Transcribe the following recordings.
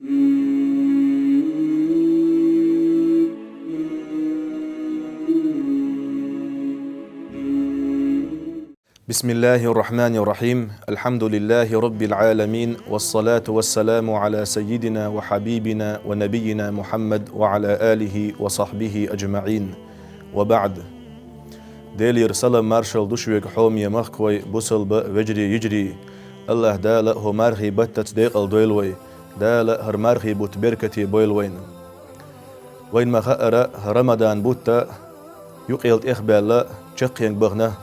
بسم الله الرحمن الرحيم الحمد لله رب العالمين والصلاة والسلام على سيدنا وحبيبنا ونبينا محمد وعلى آله وصحبه أجمعين وبعد ديلير سلام مارشال دوشويق حومي مخكوي بوصل وجري يجري الله دالا هو مارخي بتت ديقل دويلوي دالا هر مارخي بوت بركتي بويلوين وين ما خأر رمضان بوتا يقيلت إخبالا تشقين بغنا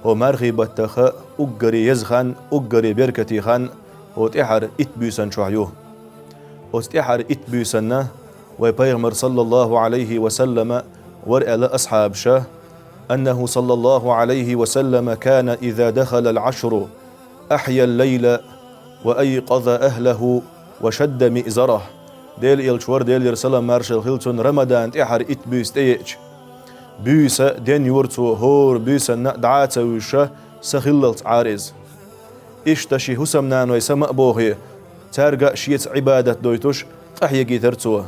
هو مارخي بتخا أجري يزخان أجري بركتي خان وتحر إتبيسن شعيوه وتحر إتبيسن ويبيغمر صلى الله عليه وسلم ورأل أصحاب شه أنه صلى الله عليه وسلم كان إذا دخل العشر أحيا الليل وأيقظ أهله وشد مئزره ديل يلشور ديل يرسلم مارشال هيلتون رمضان تحر إتبيس تيج بيسا دين يورتو هور بيسا دعاتا ويشا سخللت عارز إشتشي هسمنان ويسمأ بوهي تارقا شيت عبادة دويتوش قحيقي ترتوه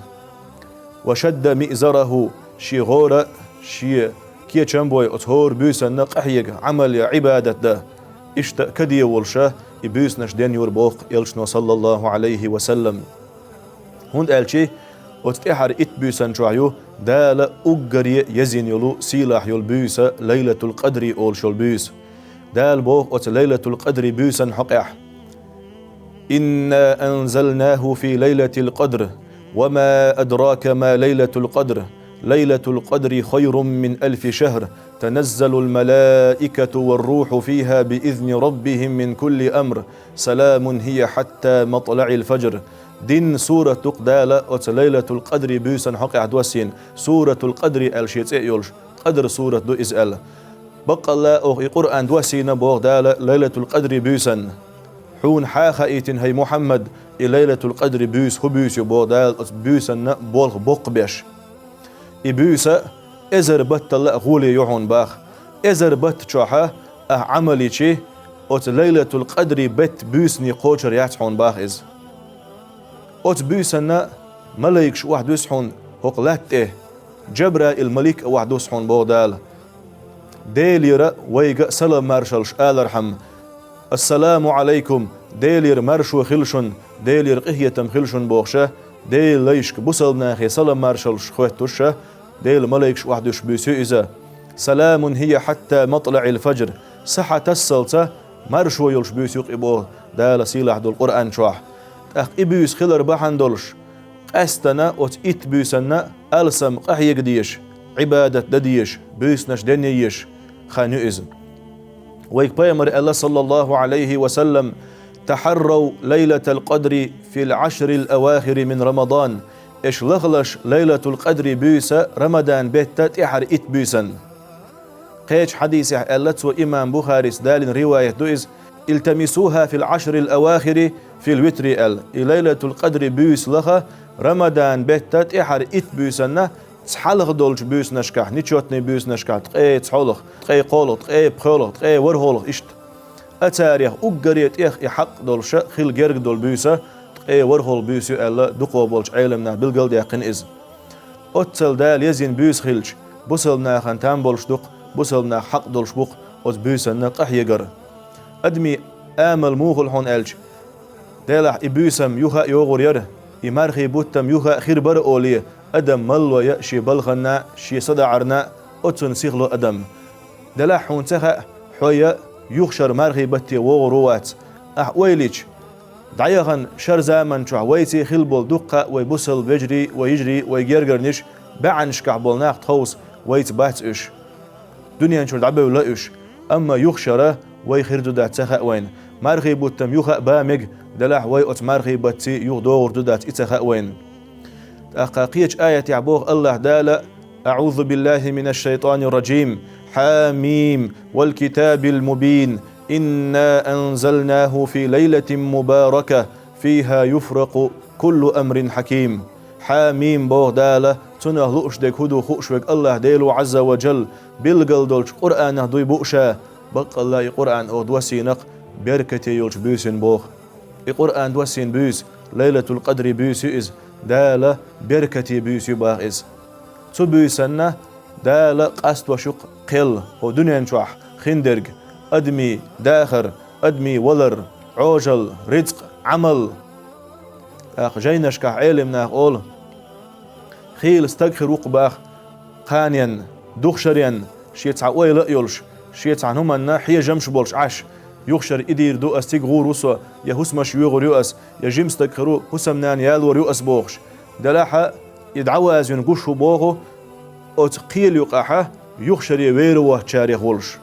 وشد مئزره شي غورا شي كي چنبوي اتهور بيسا قحيق عمل عبادة ده إشتا كدي والشا إبيس نش دين يور بوخ يلشنو صلى الله عليه وسلم هند ألشي وتتحر إتبيسا شعيو دال أجري يزين يلو سيلاح يل بيسا ليلة القدر أول شل بيس دال بوخ وت ليلة القدر بيسا حقح إنا أنزلناه في ليلة القدر وما أدراك ما ليلة القدر ليلة القدر خير من 1000 شهر تنزل الملائكة والروح فيها بإذن ربهم من كل أمر سلام هي حتى مطلع الفجر دين سورة تقدال ليلة القدر بيسن حق عدوسين سورة القدر الشيء يولش قدر سورة دو إزال بقى الله أو قرآن دوسين بوغ دال ليلة القدر بيسن حون حاخا إيتن هي محمد ليلة القدر بيس هو بيس بوغ دال بيسن بوغ بوق بيش إبيسا إزر بت الله غولي يعون باخ إزر بت شوحا عملي شي ليلة القدر بت بيسني قوشر ياتحون باخ إز بيسنا ملايكش واحد يسحون هقلات جبرائيل الملك واحد يسحون بودال ديلير ويق سلام مارشالش آل رحم السلام عليكم ديلير مرشو خلشن ديلير قهيتم خلشن بوخشه ديل ليشك بوصل ناخي سلام مارشالش خواتوشه ديل ملايكش واحد يشبيسو إذا سلام هي حتى مطلع الفجر صحة السلطة مرشو يلش بيسو قبوه دال سيلاح دو القرآن شوح أخ إبيس خلر بحن دولش أستنا وت إتبيسنا ألسم قحيق ديش عبادة دديش بيسنش دنيش خانو إذن ويك بيمر الله صلى الله عليه وسلم تحروا ليلة القدر في العشر الأواخر من رمضان إش لغلش ليلة القدر بيسا رمضان بيتا تحر إتبيسن قيش حديث ألتو إمام بخاري دال رواية دوئز التمسوها في العشر الأواخر في الوتر ليلة القدر بيس لها رمضان بيتا تحر إتبيسن تحلق دولج بيس نشكح نيشوتني بيس نشكح تقي تحلق تقي قولق تقي بخولق تقي ورهولق إشت أتاريخ أقريت إخ يحق دولش خيل جرق دول بيسا تقي ورهول بيسو ألا دقو بولج عيلمنا بالقلد يقن إز أتل دال يزين بيس خيلش بوصلنا خانتان بولش دق بوصلنا حق دولش بوق أت بيسن قح يقر أدمي آمل موغل حون ألج دالح إبيسم يوها يوغر يره إمارخي بوتم يوها خير بر أوليه أدم ملو يأشي بلغنا شي صدعرنا أتن سيغلو أدم دالح حون تخا حوية يخشر مارخي بتي وغروات ويليش دعيغن شر زامن شوح ويتي خلبول دقة ويبوصل بيجري ويجري ويجرجرنش بعنش كعبولناق تخوص ويت بات إش دنيا نشر دعبه ولا إش أما يخشره ويخردو دات تخا وين مارخي بوتم يوها بامج دلح ويأت مارخي بتي يغدور دودات إتخا وين أقاقيج آية يعبوغ الله دالا أعوذ بالله من الشيطان الرجيم حاميم والكتاب المبين إنا أنزلناه في ليلة مباركة فيها يفرق كل أمر حكيم حاميم بوغ دالا تنه لؤش ديك هدو خوشوك الله ديلو عز وجل بالقل دولش قرآن دوي بؤشا بق الله قرآن أو دوسينق بركتي يولش بيسن بوغ القرآن دوسين بيس ليلة القدر بيسيز دال بركتي بيسي باغز تو بيسنة دال قاست وشق قل هو دنيا نشوح خندرق أدمي داخر أدمي ولر عوجل رزق عمل جينش كح علمنا قول خيل استغفر وقباخ قانيا دوخشريا شيتع ويلا يولش شيتع نمنا حي جمش بولش عش يخشر إدير دو أستيق غور وسو يهوس مش يغور يؤس يجيم استغفرو حسمنان يالور يؤس بوخش دلاحة يدعواز ينقشو بوغو أتقيل يقاحة يخشر يويروه تشاريخ ولش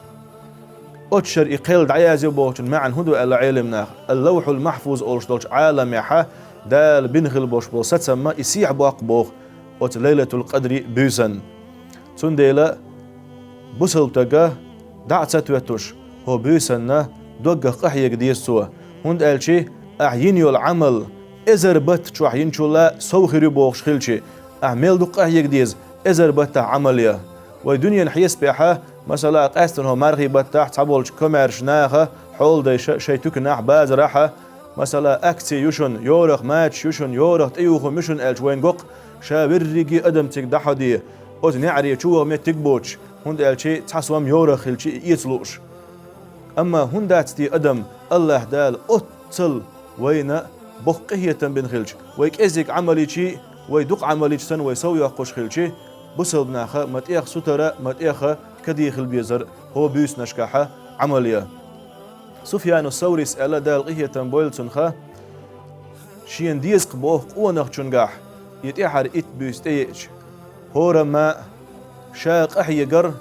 أتشر إقيل دعياز يبوغش معن هدو ألا علمنا اللوح المحفوظ أولش دولش عالم يحا دال بنغل بوش بو ستسمى يسيح باق بوغ أت ليلة القدر بيسن تنديلا بسلتقى دعتت ويتوش هو بيسن دوغ قحيق ديسوا هند ألشي أعينيو العمل إزر بات شو أعينشو لا سوخري بوغش خلشي أعمل دو قحيق ديز إزر بات عمليا ويدنيا نحيس بيحا مثلا قاستن هو مرغي بات تعبولش كوميرش ناخا حول دي شيتوك ناح باز راحة مثلا أكسي يوشن يورخ ماتش يوشن يورخ تيوخو مشن ألش وين قق شابرقي أدم تك دحدي أوت نعري شو مي تكبوش هند ألشي تحسوام يورخ الشي يتلوش أما هندات تي أدم الله دال أتل وين بقية بن خلش ويك إزيك عملي شي ويدق عملي سن ويسوي قش خلشي بسل بناخه متيخ سترة متيخ كديخ البيزر هو بيس نشكاحة عملية سفيان الثوري سأل دال قية بويل تنخه شين ديسق بوه قونخ چنگاح يتيحر إت بيس تيج هورا ما شاق أحي قر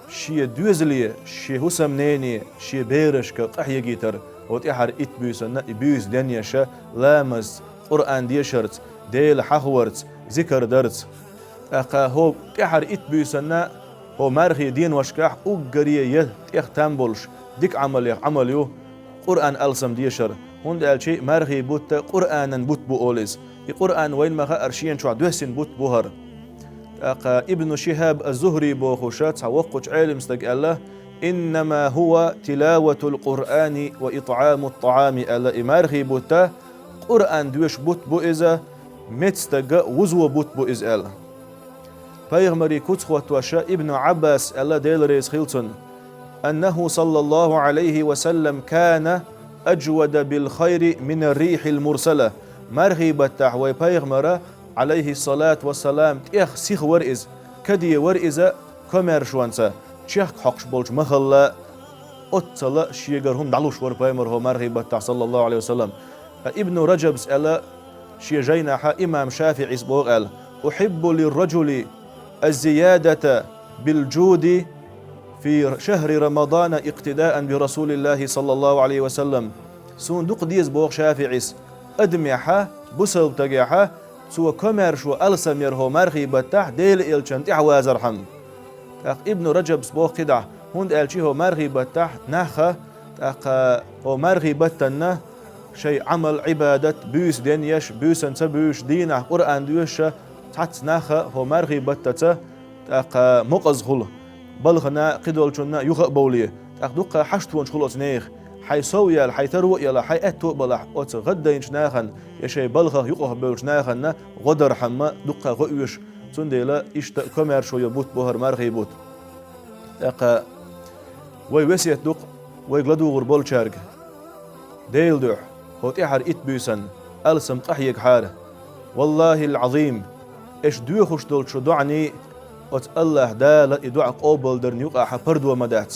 شي دوزلي شي هسمنيني شي بيرشك قحي جيتر وتيحر إت بيس بيس دنيشة لامز قرآن ديشرت ديل حخورت ذكر درت أقا هو تيحر إت بيسنا هو مرخي دين وشكاح أقريه يتيخ تنبولش ديك عمليو قرآن ألسم ديشر هند ألشي مرخي بوت قرآنا بوت بو أوليز القرآن وين ما أرشين شو دوسين بوت بوهر أقا ابن شهاب الزهري بوخوشات وقج علم استقال إنما هو تلاوة القرآن وإطعام الطعام ألا إمارخي بوتا قرآن دوش بوت بو إذا متستقى وزو بوت بو إذا ألا فيغمري كتخوة وشا ابن عباس ألا ديل ريس خيلتون أنه صلى الله عليه وسلم كان أجود بالخير من الريح المرسلة مرغي بتاح ويبيغمرة عليه الصلاة والسلام تيخ سيخ ورئز كدي ورئز كمير شوانسا تيخ حقش بولش مخلا أتصلا شيغرهم دعلوش وربيمره مرغي بتاح صلى الله عليه وسلم ابن رجب سأل شيجيناح إمام شافعي سبوغ أحب للرجل الزيادة بالجود في شهر رمضان اقتداء برسول الله صلى الله عليه وسلم سوندق ديز بوغ شافعيس أدميحا بسل تقيحا سوى كمرشو ألسمير هو مرخي بتاح ديل إلشان تحواز رحم ابن رجب سبوغ قدع هند ألشي هو مرخي بتاح ناخا هو مرخي بتنا شيء عمل عبادة بيس دينيش بيسن تبيش دينه قرآن ديوش تحت ناخا هو مرخي بتتا مقز خله بلغنا قدول جنا يخ بوليه أخدوق حشتون خلاص نيخ حي سويا حي تروي يلا حي أتو بلح أت غدا ناخن يشي بلغه يقه بولش ناخن غدر حما دق غيوش تنديلا إشت كمر شو يبوت بهر مرغي بوت أق ويوسيت دق ويغلدو غربول شارق ديل دوح هو تحر إت بيسن ألسم قحيك حاره والله العظيم إيش دوخش دول شو دعني أت الله دال يدعى قابل در نيوقع حبرد ومدات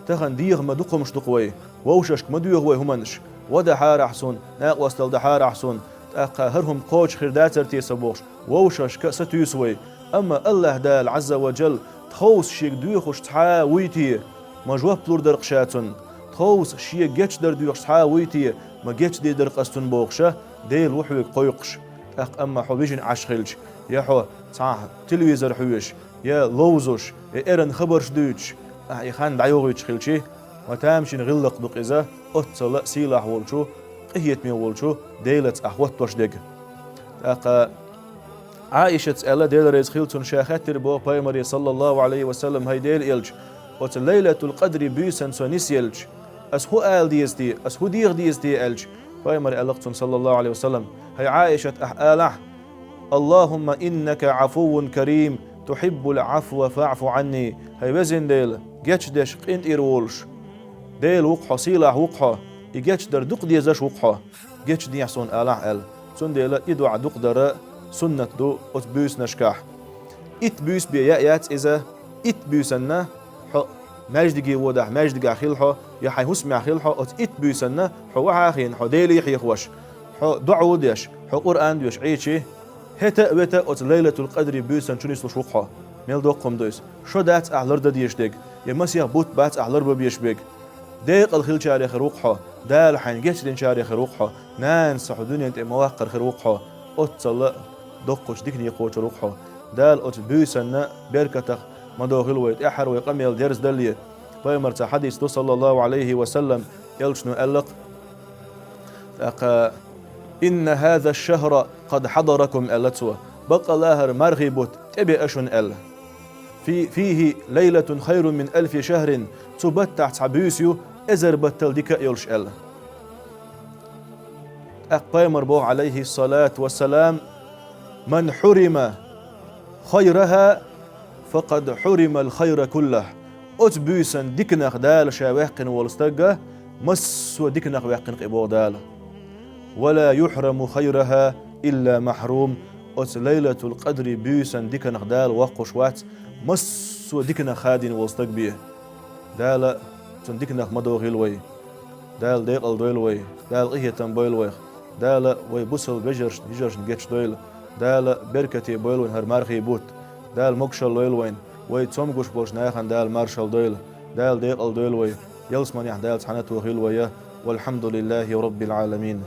تخن ديغ ما دقمش دقوي ووششك ما ديغ وي همنش ودا حار أحسن ناق وستل دا حار أحسن تأقى هرهم قوش خرداتر تيسبوش ووششك ستيسوي أما الله دال عز وجل تخوص شيك دوخش تحاويتي ما جواب بلور در قشاتن تخوص شيك جيتش در دوخش تحاويتي ما جيتش دي در قستن بوخشة ديل وحوك قويقش أما حبيجن عشخلش يا حو صح تلفزيون حويش يا لوزوش يا إيرن خبرش دوتش يخان دعيوغيتش خلشي وتامشين غلق دق إذا أتصل سيلاح والشو قهيت مي والشو ديلت أحوت وش دق عائشة ألا ديل ريز خيلتون شاخاتر بو بايمري صلى الله عليه وسلم هاي ديل إلج وت ليلة القدر بيسن سونيس يلج أس هو آل ديستي أس هو ديغ ديستي إلج فايمر ألقتن صلى الله عليه وسلم هي عائشة أحالح اللهم إنك عفو كريم تحب العفو فاعف عني هي وزن ديل جيتش ديش قنت إيرولش ديل وقحة سيلاح وقحة إجيتش در دق ديزاش وقحة جيتش دي يحسون آلح أل سن ديل إدوع دق در سنة دو أتبوس نشكاح إتبوس بيأيات إذا إتبوسنا حق ماجدقي ودح ماجدقي خيلحو يحي هسمع خيلحو إتبوسنا حو وحاخين حو ديلي يحي خوش حو دعو ديش حو قرآن ديش عيشي هتا وتا أت ليلة القدر بيسن شنيس لشوقها ميل دوقهم دويس شو دات أعلر ديش ديك يمسيح بوت بات أعلر ببيش بيك ديق الخيل شاري خروقها دال حين جيش دين شاري خروقها نان صح دنيا انت مواقر خروقها أت صلا دقش ديكني قوش روقها دال أت بيسن بركتك مدوغل ويت أحر ويقام يلدرس دلية فيمرت حديث صلى الله عليه وسلم يلشنو ألق إن هذا الشهر قد حضركم ألتوا بقى لاهر مرغبت تبي أشن أل فيه ليلة خير من 1000 شهر تبتع تعبيسيو إزر بتل ديك يلش أل أقبيمر بو عليه الصلاة والسلام من حرم خيرها فقد حرم الخير كله أتبوسا ديكنخ دال شاوهقن والستقة مسو ديكنخ ويقن قبو دال ولا يحرم خيرها إلا محروم أت ليلة القدر بيسا ديكنخ دال وقش وات مسو ديكنخ خادين والستقبيه دال تن ديكنخ مدو غيلوي دال ديق الدويلوي دال إيه تنبويلوي دال وي بوسل بجرش يجرش نجيتش دويل دال بركتي بويلوين هر مارخي بوت دال مكشل لويلوين وي تسومقوش بولش نايخان دال مارشال دويل دال ديق الدويلوي يلسمان يح دال تحنت وغيلوي والحمد لله رب العالمين.